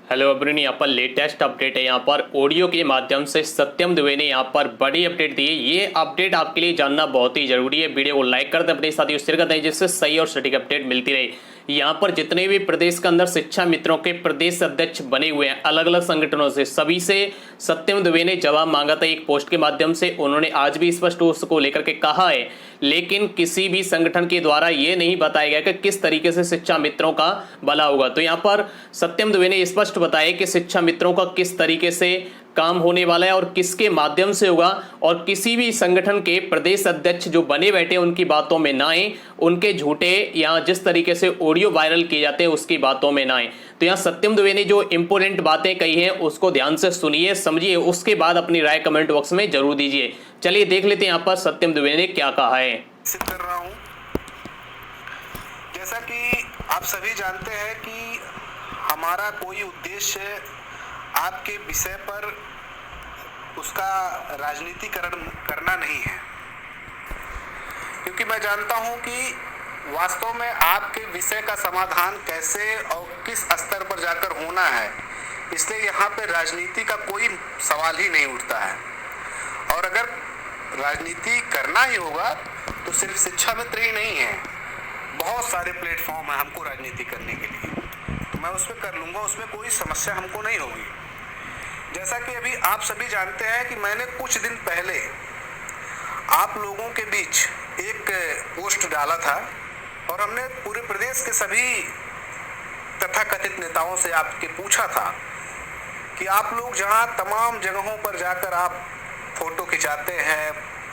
Hello अग्रणी, यहाँ पर लेटेस्ट अपडेट है। यहाँ पर ऑडियो के माध्यम से सत्यम दुबे ने यहाँ पर बड़ी अपडेट दी है। ये अपडेट आपके लिए जानना बहुत ही जरूरी है। वीडियो को लाइक कर दें, अपने साथियों शेयर कर दें, जिससे सही और सटीक अपडेट मिलती रहे। यहाँ पर जितने भी प्रदेश के अंदर शिक्षा मित्रों के प्रदेश अध्यक्ष बने हुए हैं अलग अलग संगठनों से, सभी से सत्यम दुबे ने जवाब मांगा था एक पोस्ट के माध्यम से। उन्होंने आज भी स्पष्ट उसको लेकर के कहा है, लेकिन किसी भी संगठन के द्वारा ये नहीं बताया गया कि किस तरीके से शिक्षा मित्रों का भला होगा। तो यहाँ पर सत्यम दुबे ने स्पष्ट बताया कि शिक्षा मित्रों का किस तरीके से काम होने वाला है और किसके माध्यम से होगा, और किसी भी संगठन के प्रदेश अध्यक्ष जो बने बैठे उनकी बातों में ना आए, उनके झूठे या जिस तरीके से ऑडियो वायरल किए जाते हैं उसकी बातों में ना आए। तो यहाँ सत्यम दुबे ने जो इंपोर्टेंट बातें कही हैं उसको ध्यान से सुनिए, समझिए, उसके बाद अपनी राय कमेंट बॉक्स में जरूर दीजिए। चलिए देख लेते हैं यहाँ पर सत्यम दुबे ने क्या कहा है। कर रहा हूं, जैसा कि आप सभी जानते हैं कि हमारा कोई उद्देश्य आपके विषय पर उसका राजनीतिकरण करना नहीं है, क्योंकि मैं जानता हूं कि वास्तव में आपके विषय का समाधान कैसे और किस स्तर पर जाकर होना है, इसलिए यहाँ पे राजनीति का कोई सवाल ही नहीं उठता है। और अगर राजनीति करना ही होगा तो सिर्फ शिक्षा मित्र ही नहीं है, बहुत सारे प्लेटफॉर्म है हमको राजनीति करने के लिए, तो मैं उस पर कर लूँगा, उसमें कोई समस्या हमको नहीं होगी। जैसा कि अभी आप सभी जानते हैं कि मैंने कुछ दिन पहले आप लोगों के बीच एक पोस्ट डाला था और हमने पूरे प्रदेश के सभी तथाकथित नेताओं से आपके पूछा था कि आप लोग जहां तमाम जगहों पर जाकर आप फोटो खिंचाते हैं,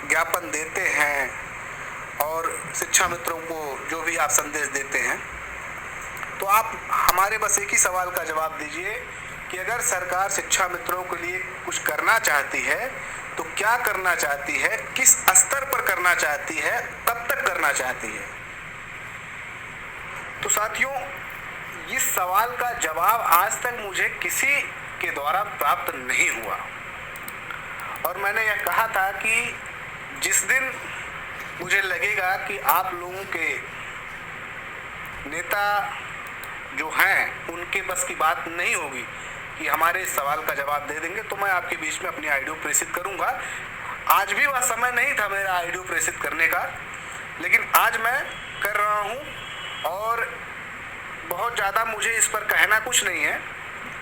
ज्ञापन देते हैं और शिक्षा मित्रों को जो भी आप संदेश देते हैं, तो आप हमारे बस एक ही सवाल का जवाब दीजिए कि अगर सरकार शिक्षा मित्रों के लिए कुछ करना चाहती है तो क्या करना चाहती है, किस स्तर पर करना चाहती है, कब तक करना चाहती है। तो साथियों, इस सवाल का जवाब आज तक मुझे किसी के द्वारा प्राप्त नहीं हुआ, और मैंने यह कहा था कि जिस दिन मुझे लगेगा कि आप लोगों के नेता जो हैं उनके बस की बात नहीं होगी कि हमारे इस सवाल का जवाब दे देंगे, तो मैं आपके बीच में अपनी ऑडियो प्रेषित करूंगा। आज भी वह समय नहीं था मेरा ऑडियो प्रेषित करने का, लेकिन आज मैं कर रहा हूं और बहुत ज़्यादा मुझे इस पर कहना कुछ नहीं है,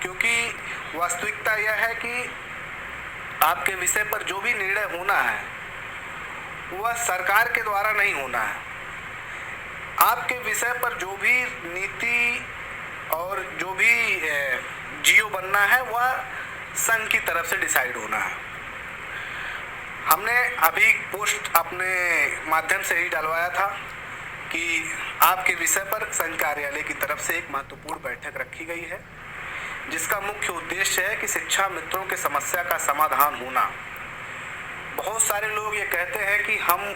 क्योंकि वास्तविकता यह है कि आपके विषय पर जो भी निर्णय होना है वह सरकार के द्वारा नहीं होना है। आपके विषय पर जो भी नीति और जो भी जियो बनना है वह संघ की तरफ से डिसाइड होना है। हमने अभी पोस्ट अपने माध्यम से ही डलवाया था कि आपके विषय पर संघ कार्यालय की तरफ से एक महत्वपूर्ण बैठक रखी गई है, जिसका मुख्य उद्देश्य है कि शिक्षा मित्रों के समस्या का समाधान होना। बहुत सारे लोग ये कहते हैं कि हम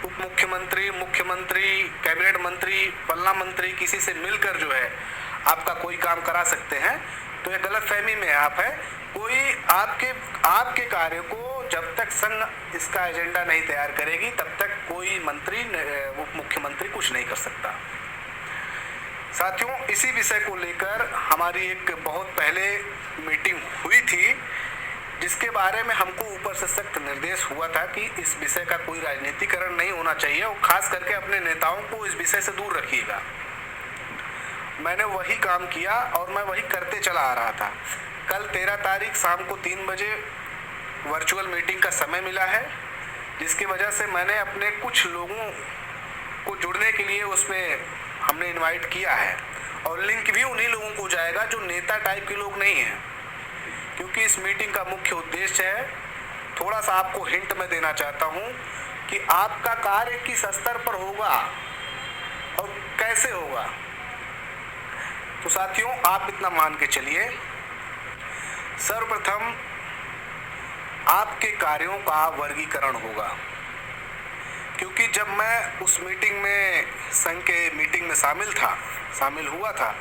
उप मुख्यमंत्री, मुख्यमंत्री, कैबिनेट मंत्री, फलना मंत्री किसी से मिलकर जो है आपका कोई काम करा सकते हैं, तो ये गलतफहमी में आप है। कोई आपके कार्य को जब तक संघ इसका एजेंडा नहीं तैयार करेगी तब तक कोई मंत्री, उप मुख्यमंत्री कुछ नहीं कर सकता। साथियों, इसी विषय को लेकर हमारी एक बहुत पहले मीटिंग हुई थी, जिसके बारे में हमको ऊपर से सख्त निर्देश हुआ था कि इस विषय का कोई राजनीतिकरण नहीं होना चाहिए और खास करके अपने नेताओं को इस विषय से दूर रखिएगा। मैंने वही काम किया और मैं वही करते चला आ रहा था। कल 13 तारीख शाम को 3 बजे वर्चुअल मीटिंग का समय मिला है, जिसकी वजह से मैंने अपने कुछ लोगों को जुड़ने के लिए उसमें हमने इनवाइट किया है, और लिंक भी उन्हीं लोगों को जाएगा जो नेता टाइप के लोग नहीं हैं, क्योंकि इस मीटिंग का मुख्य उद्देश्य है, थोड़ा सा आपको हिंट मैं देना चाहता हूं कि आपका कार्य किस स्तर पर होगा और कैसे होगा। तो साथियों, आप इतना मान के चलिए, सर्वप्रथम आपके कार्यों का वर्गीकरण होगा, क्योंकि जब मैं उस मीटिंग में, संघ के मीटिंग में शामिल हुआ था,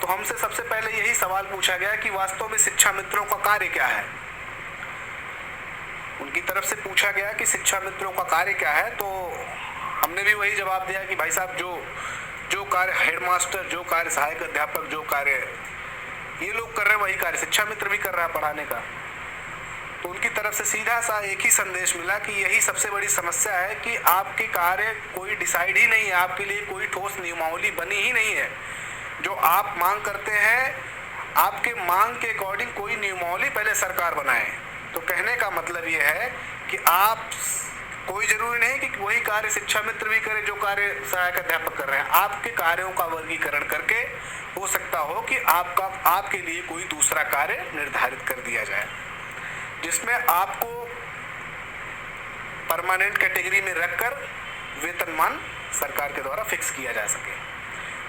तो हमसे सबसे पहले यही सवाल पूछा गया कि वास्तव में शिक्षा मित्रों का कार्य क्या है। उनकी तरफ से पूछा गया कि शिक्षा मित्रों का कार्य क्या है, तो हमने भी वही जवाब दिया कि भाई साहब, जो कार्य हेडमास्टर, जो कार्य सहायक अध्यापक, जो कार्य ये लोग कर रहे हैं वही कार्य शिक्षा मित्र भी कर रहा है पढ़ाने का। तो उनकी तरफ से सीधा सा एक ही संदेश मिला कि यही सबसे बड़ी समस्या है कि आपके कार्य कोई डिसाइड ही नहीं है, आपके लिए कोई ठोस नियमावली बनी ही नहीं है। जो आप मांग करते हैं, आपके मांग के अकॉर्डिंग कोई नियमावली पहले सरकार बनाए। तो कहने का मतलब ये है कि आप, कोई जरूरी नहीं कि वही कार्य शिक्षा मित्र भी करे जो कार्य सहायक अध्यापक कर रहे हैं। आपके कार्यों का वर्गीकरण करके हो सकता हो कि आपके लिए कोई दूसरा कार्य निर्धारित कर दिया जाए, जिसमें आपको परमानेंट कैटेगरी में रखकर वेतनमान सरकार के द्वारा फिक्स किया जा सके।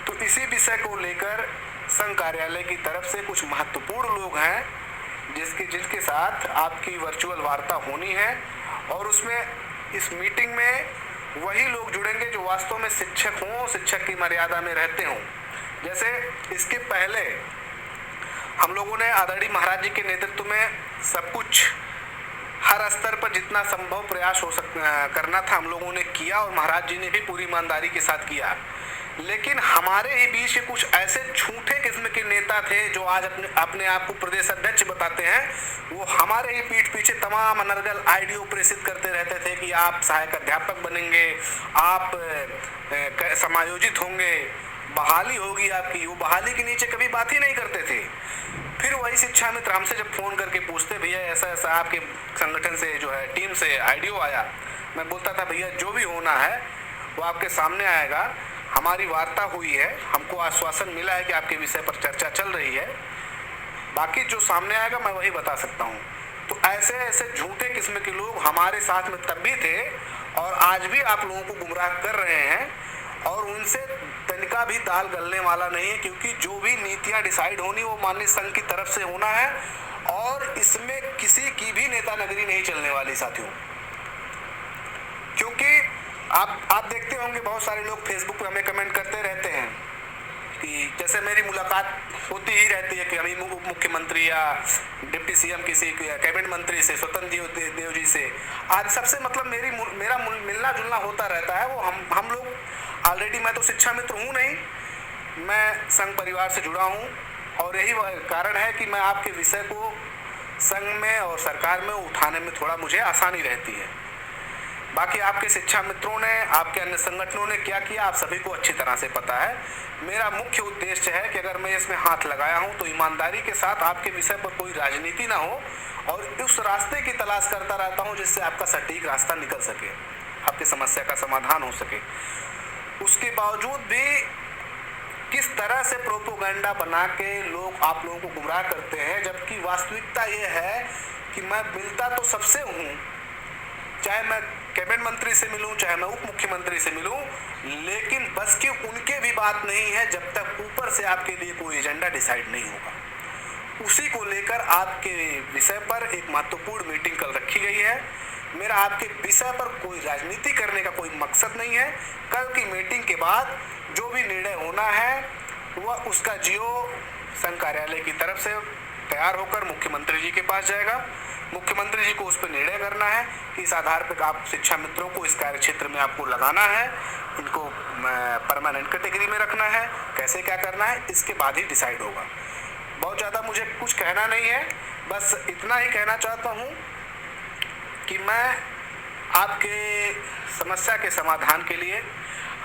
तो इसी विषय को लेकर संघ कार्यालय की तरफ से कुछ महत्वपूर्ण लोग हैं जिनके साथ आपकी वर्चुअल वार्ता होनी है, और उसमें इस मीटिंग में वही लोग जुड़ेंगे जो वास्तव में शिक्षक हों, शिक्षक की मर्यादा में रहते हों। जैसे इसके पहले हम लोगों ने आदरणीय महाराज जी के नेतृत्व में सब कुछ हर स्तर पर जितना संभव प्रयास करना था हम लोगों ने किया, और महाराज जी ने भी पूरी ईमानदारी के साथ किया। लेकिन हमारे ही बीच के कुछ ऐसे झूठे किस्म के नेता थे जो आज अपने आप को प्रदेश अध्यक्ष बताते हैं। वो हमारे ही पीठ पीछे तमाम अनर्गल आइडियो प्रेषित करते रहते थे कि आप सहायक अध्यापक बनेंगे, आप समायोजित होंगे, बहाली होगी आपकी। वो बहाली के नीचे कभी बात ही नहीं करते थे। फिर वही शिक्षा मित्र हमसे जब फोन करके पूछते, भैया ऐसा ऐसा आपके संगठन से जो है टीम से आइडियो आया, मैं बोलता था भैया जो भी होना है वो आपके सामने आएगा। हमारी वार्ता हुई है, हमको आश्वासन मिला है कि आपके विषय पर चर्चा चल रही है, बाकी जो सामने आएगा मैं वही बता सकता हूँ। तो ऐसे ऐसे झूठे किस्म के लोग हमारे साथ में तब भी थे और आज भी आप लोगों को गुमराह कर रहे हैं, और उनसे तनिका भी दाल गलने वाला नहीं है, क्योंकि जो भी नीतियां डिसाइड होनी वो माननीय संघ की तरफ से होना है, और इसमें किसी की भी नेता नगरी नहीं चलने वाली साथियों। क्योंकि आप देखते होंगे बहुत सारे लोग फेसबुक पे हमें कमेंट करते रहते हैं कि जैसे मेरी मुलाकात होती ही रहती है कि अभी उप मुख्यमंत्री या डिप्टी सीएम किसी कैबिनेट मंत्री से, स्वतंत्र देव जी से, आज सबसे मतलब मेरा मिलना जुलना होता रहता है। वो हम लोग ऑलरेडी, मैं तो शिक्षा मित्र हूँ नहीं, मैं संघ परिवार से जुड़ा हूँ, और यही कारण है कि मैं आपके विषय को संघ में और सरकार में उठाने में थोड़ा मुझे आसानी रहती है। बाकी आपके शिक्षा मित्रों ने, आपके अन्य संगठनों ने क्या किया आप सभी को अच्छी तरह से पता है। मेरा मुख्य उद्देश्य है कि अगर मैं इसमें हाथ लगाया हूं तो ईमानदारी के साथ आपके विषय पर कोई राजनीति ना हो, और उस रास्ते की तलाश करता रहता हूं जिससे आपका सटीक रास्ता निकल सके, आपकी समस्या का समाधान हो सके। उसके बावजूद भी किस तरह से प्रोपोगंडा बना के लोग आप लोगों को गुमराह करते हैं, जबकि वास्तविकता ये है कि मैं मिलता तो सबसे हूँ, चाहे मैं कैबिनेट मंत्री से मिलूं, चाहे मैं उप मुख्यमंत्री से मिलूं, लेकिन बस की उनके भी बात नहीं है जब तक ऊपर से आपके लिए कोई एजेंडा डिसाइड नहीं होगा। उसी को लेकर आपके विषय पर एक महत्वपूर्ण मीटिंग कल रखी गई है। मेरा आपके विषय पर कोई राजनीति करने का कोई मकसद नहीं है। कल की मीटिंग के बाद जो भी निर्णय होना है वह उसका जियो संघ कार्यालय की तरफ से तैयार होकर मुख्यमंत्री जी के पास जाएगा। मुख्यमंत्री जी को उस पर निर्णय करना है कि इस आधार पर आप शिक्षा मित्रों को इस कार्य क्षेत्र में आपको लगाना है, इनको परमानेंट कैटेगरी में रखना है, कैसे क्या करना है, इसके बाद ही डिसाइड होगा। बहुत ज़्यादा मुझे कुछ कहना नहीं है, बस इतना ही कहना चाहता हूँ कि मैं आपके समस्या के समाधान के लिए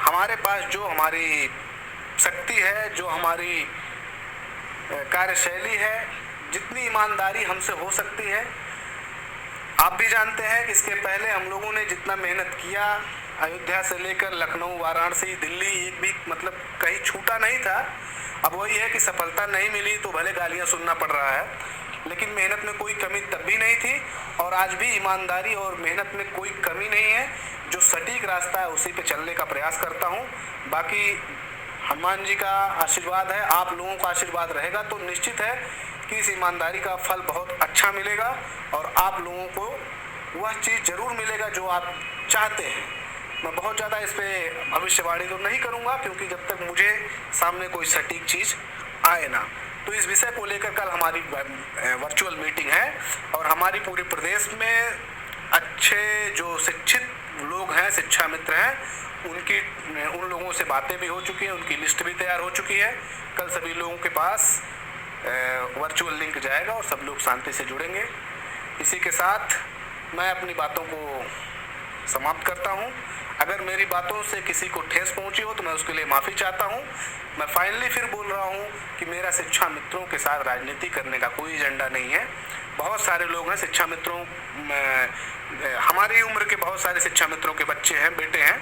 हमारे पास जो हमारी शक्ति है, जो हमारी कार्यशैली है, जितनी ईमानदारी हमसे हो सकती है, आप भी जानते हैं कि इसके पहले हम लोगों ने जितना मेहनत किया, अयोध्या से लेकर लखनऊ, वाराणसी, दिल्ली, एक भी मतलब कहीं छूटा नहीं था। अब वही है कि सफलता नहीं मिली तो भले गालियां सुनना पड़ रहा है, लेकिन मेहनत में कोई कमी तब भी नहीं थी, और आज भी ईमानदारी और मेहनत में कोई कमी नहीं है। जो सटीक रास्ता है उसी पे चलने का प्रयास करता हूँ। बाकी हनुमान जी का आशीर्वाद है, आप लोगों का आशीर्वाद रहेगा तो निश्चित है कि इस ईमानदारी का फल बहुत अच्छा मिलेगा, और आप लोगों को वह चीज़ जरूर मिलेगा जो आप चाहते हैं। मैं बहुत ज़्यादा इस पर भविष्यवाणी तो नहीं करूँगा, क्योंकि जब तक मुझे सामने कोई सटीक चीज़ आए ना। तो इस विषय को लेकर कल हमारी वर्चुअल मीटिंग है, और हमारी पूरे प्रदेश में अच्छे जो शिक्षित लोग हैं, शिक्षा मित्र हैं, उन लोगों से बातें भी हो चुकी हैं, उनकी लिस्ट भी तैयार हो चुकी है। कल सभी लोगों के पास वर्चुअल लिंक जाएगा और सब लोग शांति से जुड़ेंगे। इसी के साथ मैं अपनी बातों को समाप्त करता हूं। अगर मेरी बातों से किसी को ठेस पहुंची हो तो मैं उसके लिए माफ़ी चाहता हूं। मैं फाइनली फिर बोल रहा हूं कि मेरा शिक्षा मित्रों के साथ राजनीति करने का कोई एजेंडा नहीं है। बहुत सारे लोग हैं शिक्षा मित्रों, हमारी उम्र के बहुत सारे शिक्षा मित्रों के बच्चे हैं, बेटे हैं,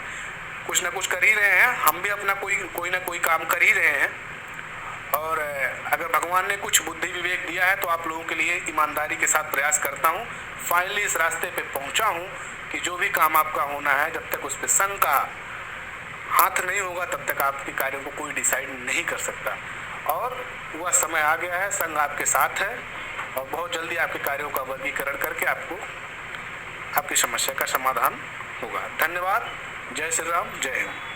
कुछ ना कुछ कर ही रहे हैं। हम भी अपना कोई ना कोई काम कर ही रहे हैं। और अगर भगवान ने कुछ बुद्धि विवेक दिया है तो आप लोगों के लिए ईमानदारी के साथ प्रयास करता हूं। फाइनली इस रास्ते पे पहुंचा हूं कि जो भी काम आपका होना है, जब तक उस पर संघ का हाथ नहीं होगा तब तक आपके कार्यों को कोई डिसाइड नहीं कर सकता। और वह समय आ गया है, संघ आपके साथ है और बहुत जल्दी आपके कार्यों का वर्गीकरण करके आपको आपकी समस्या का समाधान होगा। धन्यवाद। जय श्री राम, जय हिंद।